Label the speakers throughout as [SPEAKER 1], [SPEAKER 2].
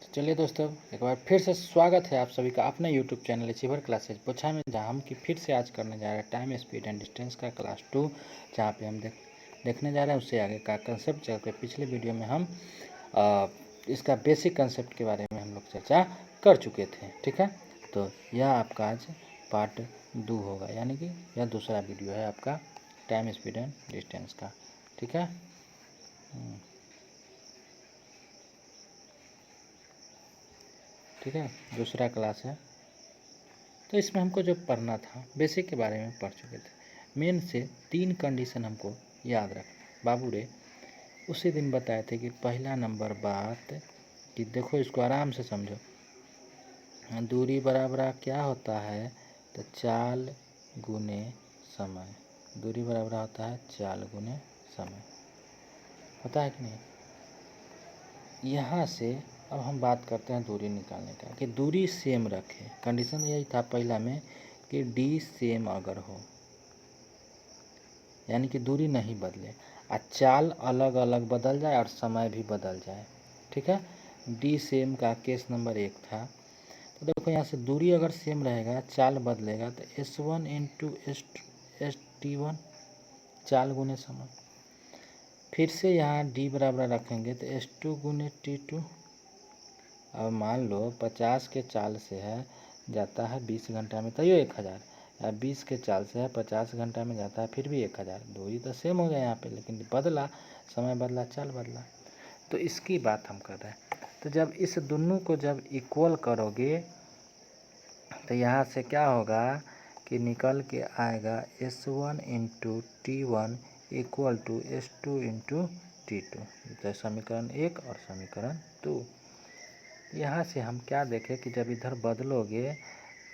[SPEAKER 1] तो चलिए दोस्तों, एक बार फिर से स्वागत है आप सभी का अपने यूट्यूब चैनल अचीवर क्लासेज पोछा में, जहां हम फिर से आज करने जा रहे हैं टाइम स्पीड एंड डिस्टेंस का क्लास 2। जहां पे हम देखने जा रहे हैं उससे आगे का कंसेप्ट। जबकि पिछले वीडियो में हम इसका बेसिक कंसेप्ट के बारे में हम लोग चर्चा कर चुके थे। ठीक है, तो यह आपका आज पार्ट 2 होगा, यानी कि यह दूसरा वीडियो है आपका टाइम स्पीड एंड डिस्टेंस का। ठीक है, ठीक है, दूसरा क्लास है। तो इसमें हमको जो पढ़ना था बेसिक के बारे में पढ़ चुके थे। मेन से 3 कंडीशन हमको याद रखना। बाबू रे उसी दिन बताए थे कि पहला नंबर बात कि देखो, इसको आराम से समझो। दूरी बराबर क्या होता है? तो चाल गुने समय। दूरी बराबर होता है चाल गुने समय, होता है कि नहीं? यहाँ से अब हम बात करते हैं दूरी निकालने का, कि दूरी सेम रखे। कंडीशन यही था पहला में कि डी सेम अगर हो, यानी कि दूरी नहीं बदले, चाल अलग अलग बदल जाए और समय भी बदल जाए। ठीक है, डी सेम का केस नंबर 1 था। तो देखो यहाँ से दूरी अगर सेम रहेगा, चाल बदलेगा, तो S1 into S T one, चाल गुने समय। फिर से यहाँ डी बराबर रखेंगे तो S2 गुने T2। अब मान लो 50 के चाल से है जाता है 20 घंटा में, तैयो 1000, या 20 के चाल से है 50 घंटा में जाता है फिर भी 1000। दूरी तो सेम हो गया यहाँ पे, लेकिन बदला, समय बदला, चाल बदला। तो इसकी बात हम कर रहे हैं। तो जब इस दोनों को जब इक्वल करोगे तो यहाँ से क्या होगा कि निकल के आएगा S1 into T1 equal to S2 into T2। तो समीकरण 1 और समीकरण 2। यहाँ से हम क्या देखें कि जब इधर बदलोगे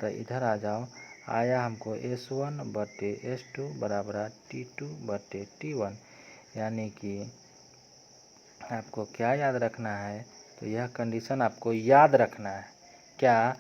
[SPEAKER 1] तो इधर आ जाओ, आया हमको S1 बटे S2 बराबर T2 बटे T1। यानी कि आपको क्या याद रखना है? तो यह कंडीशन आपको याद रखना है क्या,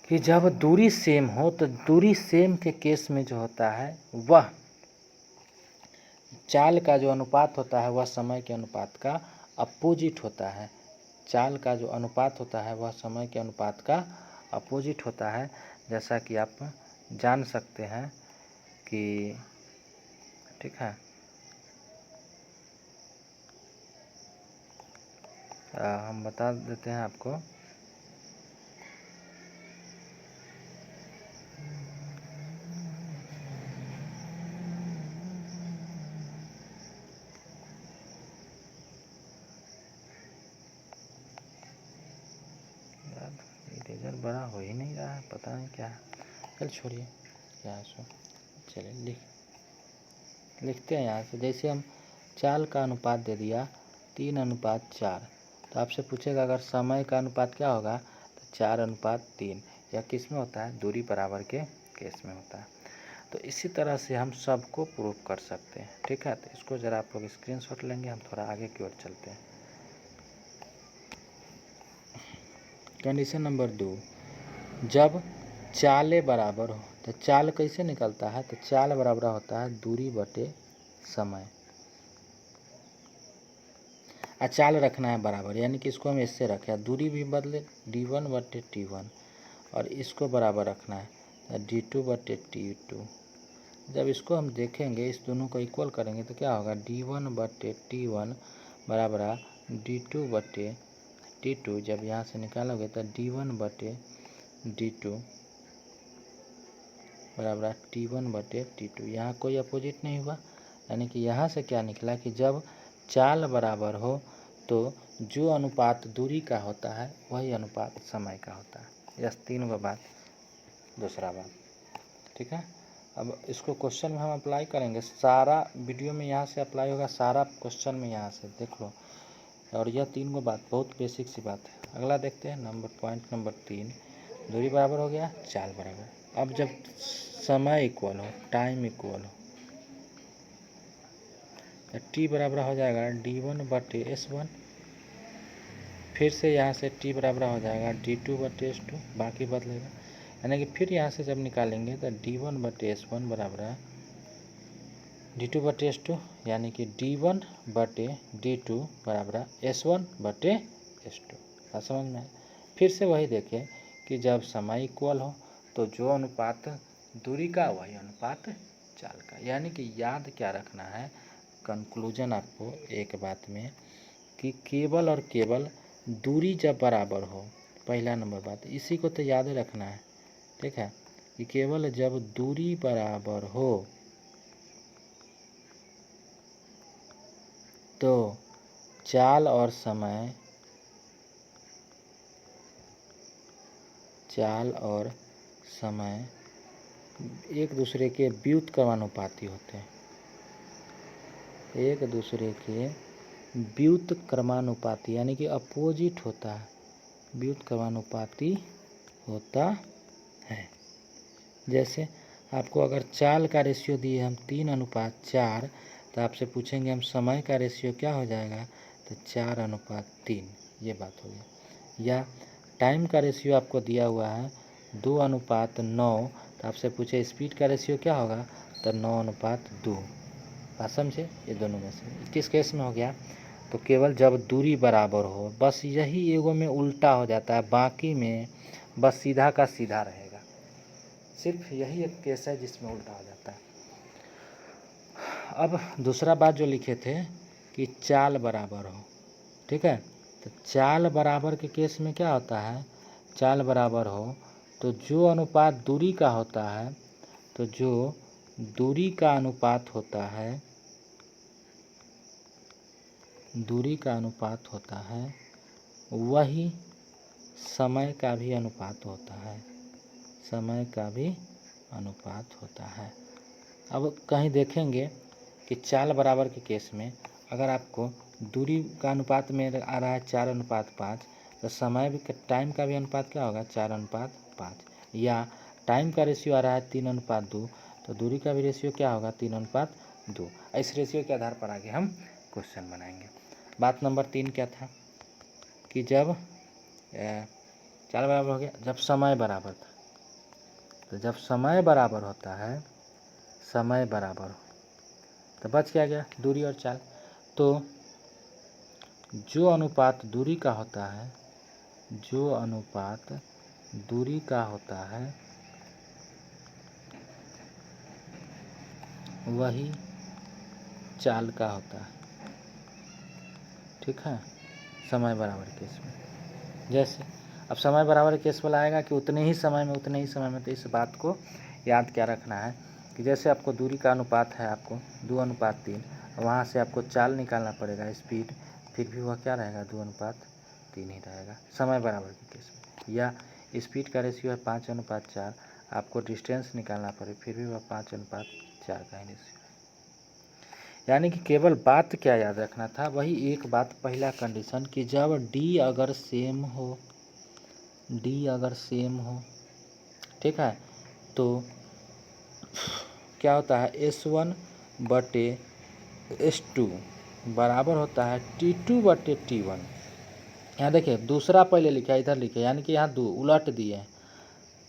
[SPEAKER 1] कि जब दूरी सेम हो तो दूरी सेम के केस में जो होता है वह चाल का जो अनुपात होता है वह समय के अनुपात का अपोजिट होता है। चाल का जो अनुपात होता है वह समय के अनुपात का अपोजिट होता है। जैसा कि आप जान सकते हैं कि, ठीक है, हम बता देते हैं आपको। इरेजर बड़ा हो ही नहीं रहा है, पता नहीं क्या है। चल छोड़िए, क्या है सो। चलिए लिखते हैं यहाँ से। जैसे हम चाल का अनुपात दे दिया 3:4, तो आपसे पूछेगा अगर समय का अनुपात क्या होगा, तो 4:3। यह किस में होता है? दूरी बराबर के केस में होता है। तो इसी तरह से हम सबको प्रूव कर सकते हैं। ठीक है, तो इसको ज़रा आप लोग स्क्रीनशॉट लेंगे, हम थोड़ा आगे की ओर चलते हैं। कंडीशन नंबर 2, जब चाले बराबर हो, तो चाल कैसे निकलता है? तो चाल बराबर होता है दूरी बटे समय। चाल रखना है बराबर, यानी कि इसको हम इससे रखें, दूरी भी बदले D1 बटे T1, और इसको बराबर रखना है D2 बटे T2। जब इसको हम देखेंगे, इस दोनों को इक्वल करेंगे तो क्या होगा? D1 बटे T1 बराबर D2 बटे T2। जब यहाँ से निकालोगे तो D1 बटे D2 बराबर T1 बटे T2। यहाँ कोई अपोजिट नहीं हुआ, यानी कि यहाँ से क्या निकला कि जब चाल बराबर हो तो जो अनुपात दूरी का होता है वही अनुपात समय का होता है। यह 3 गो बात। दूसरा बात, ठीक है, अब इसको क्वेश्चन में हम अप्लाई करेंगे। सारा वीडियो में यहाँ से अप्लाई होगा, सारा क्वेश्चन में यहाँ से देख लो। और यह 3 गो बात बहुत बेसिक सी बात है। अगला देखते हैं पॉइंट नंबर 3। दूरी बराबर हो गया, चाल बराबर। अब जब समय इक्वल हो, टाइम इक्वल हो, तो टी बराबर हो जाएगा D1 बटे S1। फिर से यहाँ से टी बराबर हो जाएगा D2 बटे S2, बाकी बदलेगा। यानी कि फिर यहाँ से जब निकालेंगे तो D1 बटे S1 बराबर D2 बटे S2, यानी कि D1 बटे D2 बराबर S1 बटे S2। बात समझ में आए। फिर से वही देखें कि जब समय इक्वल हो तो जो अनुपात दूरी का वही अनुपात चाल का। यानी कि याद क्या रखना है, कंक्लूजन आपको एक बात में कि केवल और केवल दूरी जब बराबर हो, पहला नंबर बात इसी को तो याद रखना है, ठीक है, कि केवल जब दूरी बराबर हो तो चाल और समय एक दूसरे के व्युत्क्रमानुपाती होते हैं, एक दूसरे के व्युत्क्रमानुपाती यानी कि अपोजिट होता है, व्युत्क्रमानुपाती होता है। जैसे आपको अगर चाल का रेशियो दिए हम 3:4 तो आपसे पूछेंगे हम समय का रेशियो क्या हो जाएगा, तो 4:3, ये बात हो गई। या टाइम का रेशियो आपको दिया हुआ है 2:9 तो आपसे पूछे स्पीड का रेशियो क्या होगा, तो 9:2। बात समझे, ये दोनों में से किस केस में हो गया, तो केवल जब दूरी बराबर हो, बस यही एगो में उल्टा हो जाता है, बाकी में बस सीधा का सीधा रहेगा। सिर्फ यही एक केस है जिसमें उल्टा हो जाता है। अब दूसरा बात जो लिखे थे कि चाल बराबर हो, ठीक है, तो चाल बराबर के केस में क्या होता है, चाल बराबर हो तो जो अनुपात दूरी का होता है, तो जो दूरी का अनुपात होता है, दूरी का अनुपात होता है वही समय का भी अनुपात होता है, समय का भी अनुपात होता है। अब कहीं देखेंगे कि चाल बराबर के केस में अगर आपको दूरी का अनुपात में आ रहा है 4:5 तो समय भी टाइम का भी अनुपात क्या होगा, 4:5। या टाइम का रेशियो आ रहा है 3:2 तो दूरी का भी रेशियो क्या होगा, 3:2। इस रेशियो के आधार पर आगे हम क्वेश्चन बनाएंगे। बात नंबर 3 क्या था कि जब चाल बराबर हो गया, जब समय बराबर था, तो जब समय बराबर होता है, समय बराबर हो तो बच क्या गया, दूरी और चाल। तो जो अनुपात दूरी का होता है, जो अनुपात दूरी का होता है वही चाल का होता है, ठीक है, समय बराबर केस में। जैसे अब समय बराबर केस वाला आएगा कि उतने ही समय में तो इस बात को याद क्या रखना है कि जैसे आपको दूरी का अनुपात है आपको 2:3, वहाँ से आपको चाल निकालना पड़ेगा स्पीड, फिर भी वह क्या रहेगा, 2:3 ही रहेगा समय बराबर के केस में। या स्पीड का रेशियो है 5:4, आपको डिस्टेंस निकालना पड़े, फिर भी वह 5:4 का ही रेशियो। यानी कि केवल बात क्या याद रखना था, वही एक बात, पहला कंडीशन कि जब डी अगर सेम हो, डी अगर सेम हो, ठीक है, तो क्या होता है, S1/S2 बराबर होता है T2/T1। यहाँ देखिए दूसरा पहले लिखा है, इधर लिखे, यानी कि यहाँ दो उलट दिए हैं,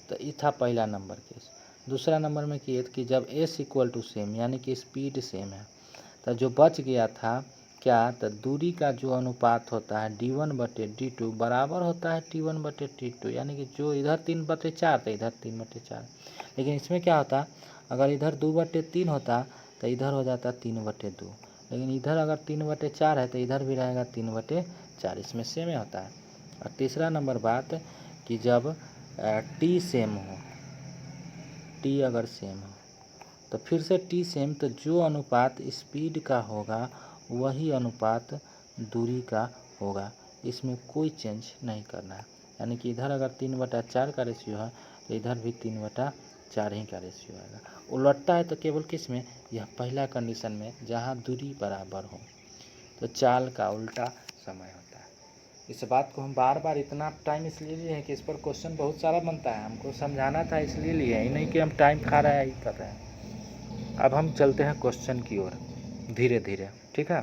[SPEAKER 1] तो ये था पहला नंबर केस। दूसरा नंबर में किए कि जब S = सेम यानी कि स्पीड सेम है, तो जो बच गया था क्या, तो दूरी का जो अनुपात होता है D1/D2 बराबर होता है T1/T2, यानी कि जो इधर 3/4 तो इधर 3/4। लेकिन इसमें क्या होता, अगर इधर 2/3 होता तो इधर हो जाता 3/2, लेकिन इधर अगर 3/4 है तो इधर भी रहेगा 3/4, इसमें सेम होता है। और तीसरा नंबर बात कि जब टी सेम हो, टी अगर सेम हो तो फिर से टी सेम, तो जो अनुपात स्पीड का होगा वही अनुपात दूरी का होगा, इसमें कोई चेंज नहीं करना है। यानी कि इधर अगर 3/4 का रेशियो है तो इधर भी 3/4 ही का रेशियो आएगा। उलटता है तो केवल किस में, यह पहला कंडीशन में जहाँ दूरी बराबर हो, तो चाल का उल्टा समय होता है। इस बात को हम बार बार इतना टाइम इसलिए लिए हैं कि इस पर क्वेश्चन बहुत सारा बनता है, हमको समझाना था इसलिए लिए हैं, नहीं कि हम टाइम खा रहे हैं, ही कर रहे हैं। अब हम चलते हैं क्वेश्चन की ओर धीरे धीरे, ठीक है,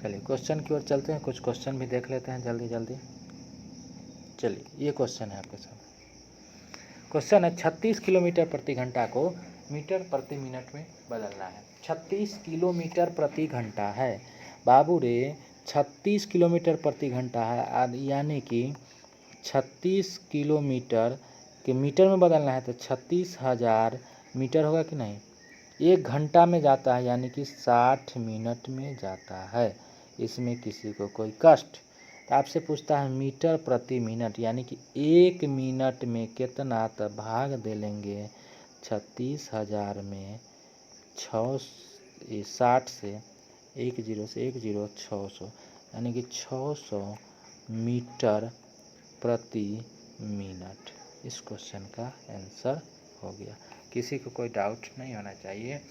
[SPEAKER 1] चलिए क्वेश्चन की ओर चलते हैं, कुछ क्वेश्चन भी देख लेते हैं जल्दी जल्दी। चलिए ये क्वेश्चन है आपके सामने, क्वेश्चन है 36 किलोमीटर प्रति घंटा को मीटर प्रति मिनट में बदलना है। 36 किलोमीटर प्रति घंटा है बाबू रे, 36 किलोमीटर प्रति घंटा है, यानी कि 36 किलोमीटर के मीटर में बदलना है तो 36,000 मीटर होगा कि नहीं। 1 घंटा में जाता है यानी कि 60 मिनट में जाता है। इसमें किसी को कोई कष्ट। तो आपसे पूछता है मीटर प्रति मिनट, यानी कि 1 मिनट में कितना, तो भाग दे लेंगे 36,000 में 60 से 10 से 600, यानी कि 600 मीटर प्रति मिनट। इस क्वेश्चन का आंसर हो गया। किसी को कोई डाउट नहीं होना चाहिए।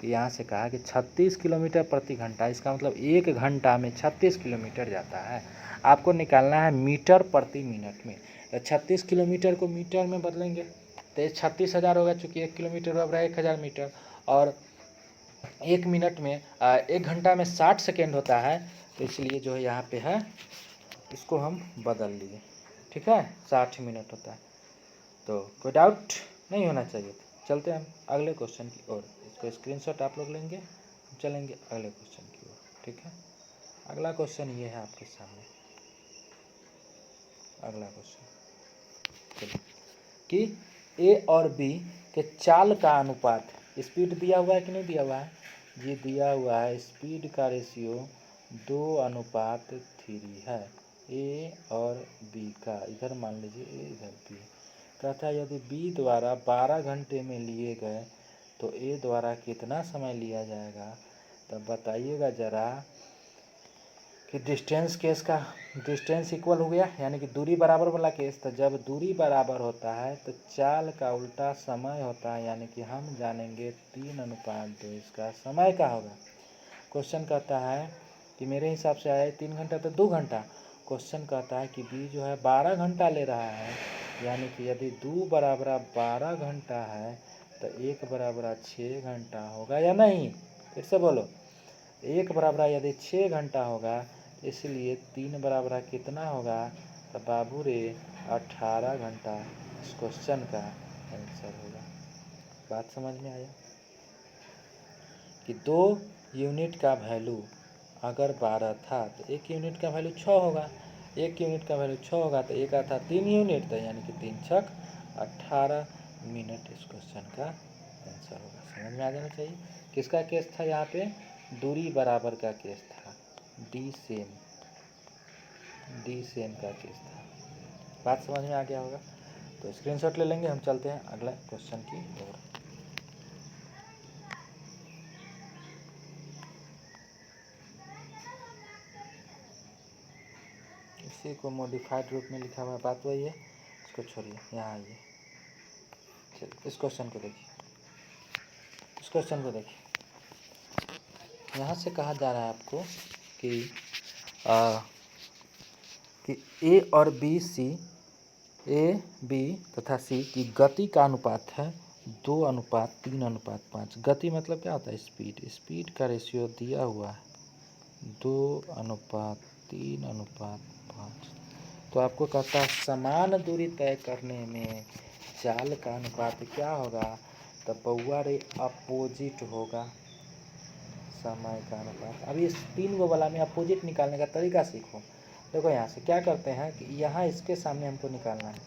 [SPEAKER 1] यहाँ से कहा कि 36 किलोमीटर प्रति घंटा, इसका मतलब 1 घंटा में 36 किलोमीटर जाता है। आपको निकालना है मीटर प्रति मिनट में। तो 36 किलोमीटर को मीटर में बदलेंगे तो 36,000 होगा, चूँकि 1 किलोमीटर बराबर 1,000 मीटर, और 1 मिनट में 1 घंटा में 60 सेकेंड होता है, तो इसलिए जो है यहाँ पे है इसको हम बदल लिए। ठीक है, 60 मिनट होता है। तो कोई डाउट नहीं होना चाहिए। चलते हैं हम अगले क्वेश्चन की ओर। इसको स्क्रीनशॉट आप लोग लेंगे, चलेंगे अगले क्वेश्चन की ओर। ठीक है, अगला क्वेश्चन ये है आपके सामने। अगला क्वेश्चन चलिए कि ए और बी के चाल का अनुपात, स्पीड दिया हुआ है कि नहीं दिया हुआ है, ये दिया हुआ है। स्पीड का रेशियो 2:3 है। ए और बी का, इधर मान लीजिए ए, इधर बी। कहता है यदि बी द्वारा 12 घंटे में लिए गए तो ए द्वारा कितना समय लिया जाएगा। तब बताइएगा ज़रा कि डिस्टेंस केस का डिस्टेंस इक्वल हो गया, यानी कि दूरी बराबर वाला केस। तो जब दूरी बराबर होता है तो चाल का उल्टा समय होता है, यानी कि हम जानेंगे 3:2। इसका समय क्या होगा। क्वेश्चन कहता है कि मेरे हिसाब से आया 3 घंटा तो 2 घंटा। क्वेश्चन कहता है कि बी जो है 12 घंटा ले रहा है, यानी कि यदि 2 बराबर 12 घंटा है तो 1 बराबर 6 घंटा होगा या नहीं। फिर से बोलो, 1 बराबर यदि 6 घंटा होगा, इसलिए 3 बराबर कितना होगा, तो बाबू रे 18 घंटा इस क्वेश्चन का आंसर होगा। बात समझ में आया कि 2 यूनिट का वैल्यू अगर 12 था तो 1 यूनिट का वैल्यू 6 होगा। 1 यूनिट का वैल्यू 6 होगा तो एक आता 3 यूनिट, तो यानी कि 3 छक 18 मिनट इस क्वेश्चन का आंसर होगा। समझ में आ जाना चाहिए। किसका केस था यहाँ पे, दूरी बराबर का केस था। डी सेम का केस था। बात समझ में आ गया होगा। तो स्क्रीनशॉट ले लेंगे, हम चलते हैं अगला क्वेश्चन की ओर। इसी को मॉडिफाइड रूप में लिखा हुआ है, बात वही है, इसको छोड़िए, यहाँ आइए। चलिए इस क्वेश्चन को देखिए, इस क्वेश्चन को देखिए। यहाँ से कहा जा रहा है आपको कि ए और बी सी, ए बी तथा सी की गति का अनुपात है 2:3:5। गति मतलब क्या होता है, स्पीड। स्पीड का रेशियो दिया हुआ है 2:3:5। तो आपको कहता है समान दूरी तय करने में चाल का अनुपात क्या होगा। तो बउआ रे अपोजिट होगा समय का अनुपात। अब इस 3 गो वाला में अपोजिट निकालने का तरीका सीखो। देखो यहाँ से क्या करते हैं कि यहाँ इसके सामने हमको निकालना है,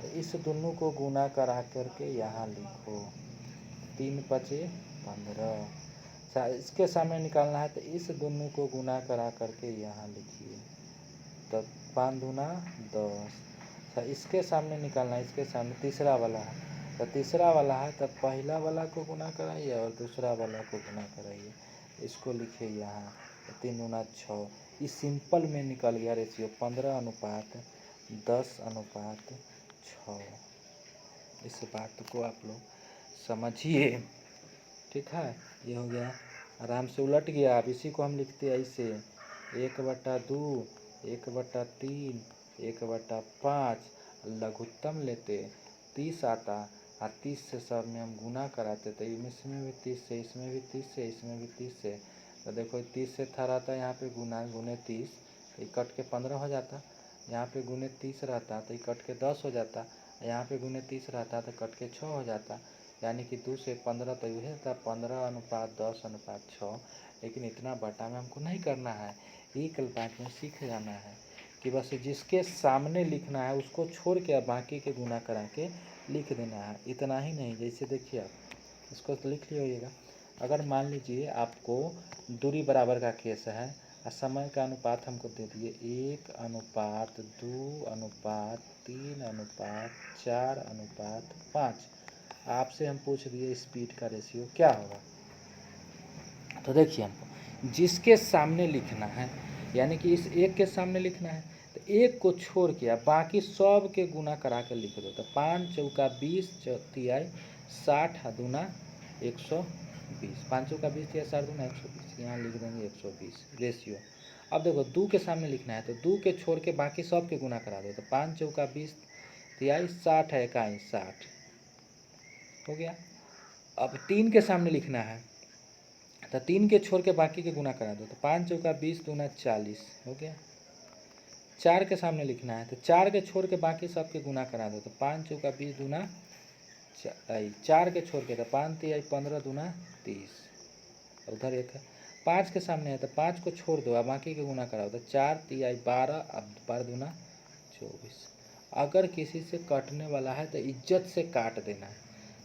[SPEAKER 1] तो इस दोनों को गुना करा करके यहाँ लिखो। 3×5=15। इसके सामने निकालना है तो इस दोनों को गुना करा करके यहाँ लिखिए, तो 5×2=10। अच्छा, इसके सामने निकालना है, इसके सामने तीसरा वाला है, तो तीसरा वाला है तो पहला वाला को गुना कराइए और दूसरा वाला को गुना कराइए। इसको लिखिए यहाँ, 3×6। इस सिंपल में निकल गया रेशियो 15:10:6। इस बात को आप लोग समझिए। ठीक है, ये हो गया, आराम से उलट गया। अब इसी को हम लिखते हैं ऐसे 1/2, 1/3, 1/5। लघुत्तम लेते 30 आता, और 30 से सब में हम गुना कराते, तो इसमें भी 30 से, इसमें भी 30 से, इसमें भी 30 से। तो देखो 30 से था रहता है यहाँ पे गुना, गुने 30, तो ये कट के 15 हो जाता। यहाँ पे गुने 30 रहता तो ये कट के 10 हो जाता। यहाँ पे गुने 30 रहता तो कट के 6 हो जाता। यानी कि 2 से 15 तो यही था 15:10:6। लेकिन इतना बटा में हमको नहीं करना है, एक अल्पाज में सीख जाना है कि बस जिसके सामने लिखना है उसको छोड़ के बाकी के गुना करा के लिख देना है, इतना ही नहीं। जैसे देखिए आप इसको तो लिख लिएगा। अगर मान लीजिए आपको दूरी बराबर का केस है और समय का अनुपात हमको दे दिए 1:2:3:4:5, आपसे हम पूछ दिए स्पीड का रेशियो क्या होगा। तो देखिए हमको जिसके सामने लिखना है यानी कि इस एक के सामने लिखना है तो एक को छोड़ के बाकी सब के गुना करा के लिख दो। तो 5 चौका 20 तिहाई 60 दूना 120, 5 चौका 20 तिहाई 60 दूना 120, यहाँ लिख देंगे 120 रेशियो। अब देखो 2 के सामने लिखना है तो 2 के छोड़ के बाकी सब के गुना करा दो। तो 5 चौका 20 तिहाई 60 है इकाई 60 हो गया। अब 3 के सामने लिखना है तो 3 के छोड़ के बाकी के गुना करा दो। तो 5 चौका 20 दूना 40 हो गया। 4 के सामने लिखना है तो 4 के छोड़ के बाकी सब के गुना करा दो। तो 5 चौका 20 दूना 4 के छोड़ के तो 5 तिहाई 15 दूना 30, उधर एक है। 5 के सामने है तो 5 को छोड़ दो और बाकी के गुना कराओ। तो 4 तिहाई 12, अब 12 दूना 24। अगर किसी से कटने वाला है तो इज्जत से काट देना है।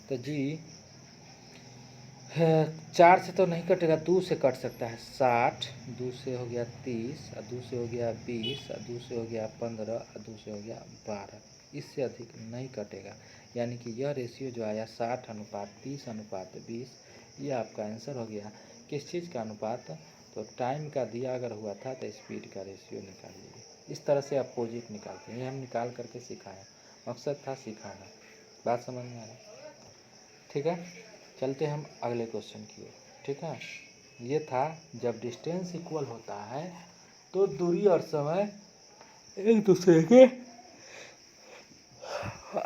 [SPEAKER 1] तो जी 4 से तो नहीं कटेगा, 2 से कट सकता है 60, 2 से हो गया 30, और 2 से हो गया 20, और 2 से हो गया 15, और 2 से हो गया 12। इससे अधिक नहीं कटेगा। यानी कि यह रेशियो जो आया 60:30:20, यह आपका आंसर हो गया। किस चीज़ का अनुपात? तो टाइम का दिया अगर हुआ था तो स्पीड का रेशियो निकालिए। इस तरह से अपोजिट निकालते हैं, ये हम निकाल करके सिखाएं, मकसद था सिखाना। बात समझ में आ रही? ठीक है, चलते हम अगले क्वेश्चन की ओर। ठीक है, ये था जब डिस्टेंस इक्वल होता है तो दूरी और समय एक दूसरे के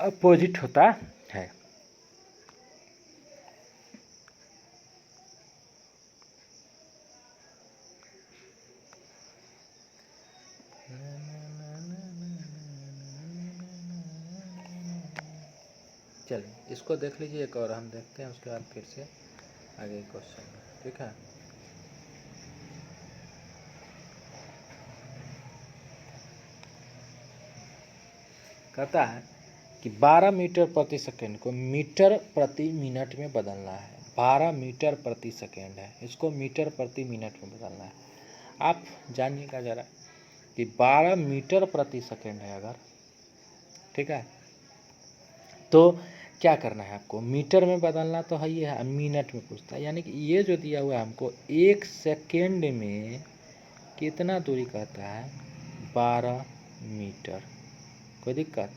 [SPEAKER 1] अपोजिट होता है। चलिए इसको देख लीजिए एक और हम देखते हैं, उसके बाद फिर से आगे क्वेश्चन में। ठीक है, कहता है कि 12 मीटर प्रति सेकंड को मीटर प्रति मिनट में बदलना है। 12 मीटर प्रति सेकंड है, इसको मीटर प्रति मिनट में बदलना है। आप जानिएगा ज़रा कि 12 मीटर प्रति सेकंड है अगर, ठीक है, तो क्या करना है आपको, मीटर में बदलना तो है, ये है मिनट में पूछता है। यानी कि ये जो दिया हुआ है हमको 1 सेकेंड में कितना दूरी कहता है, 12 मीटर। कोई दिक्कत?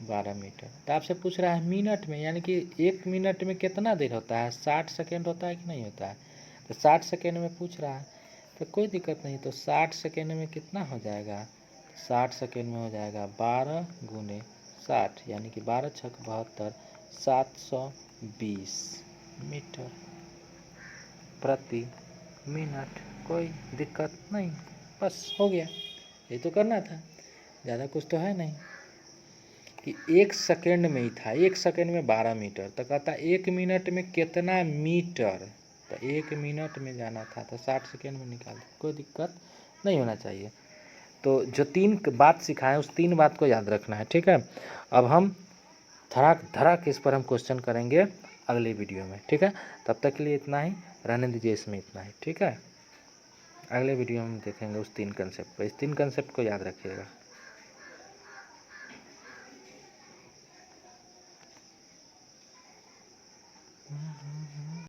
[SPEAKER 1] 12 मीटर। तो आपसे पूछ रहा है मिनट में, यानी कि 1 मिनट में कितना देर होता है, 60 सेकेंड होता है कि नहीं होता है। तो 60 सेकेंड में पूछ रहा है तो कोई दिक्कत नहीं। तो 60 सेकेंड में कितना हो जाएगा, 60 सेकेंड में हो जाएगा 12 गुने 60, यानी कि 12 छक 72, 720 मीटर प्रति मिनट। कोई दिक्कत नहीं, बस हो गया। ये तो करना था, ज़्यादा कुछ तो है नहीं कि 1 सेकेंड में ही था, 1 सेकेंड में 12 मीटर। तो कहता 1 मिनट में कितना मीटर, तो 1 मिनट में जाना था तो 60 सेकेंड में निकाल दो, कोई दिक्कत नहीं होना चाहिए। तो जो 3 बात सिखाएं उस 3 बात को याद रखना है। ठीक है, अब हम धड़ाक धड़ाक इस पर हम क्वेश्चन करेंगे अगले वीडियो में। ठीक है, तब तक के लिए इतना ही, रहने दीजिए इसमें इतना ही। ठीक है, अगले वीडियो में हम देखेंगे उस 3 कंसेप्ट पर। इस 3 कंसेप्ट को याद रखिएगा।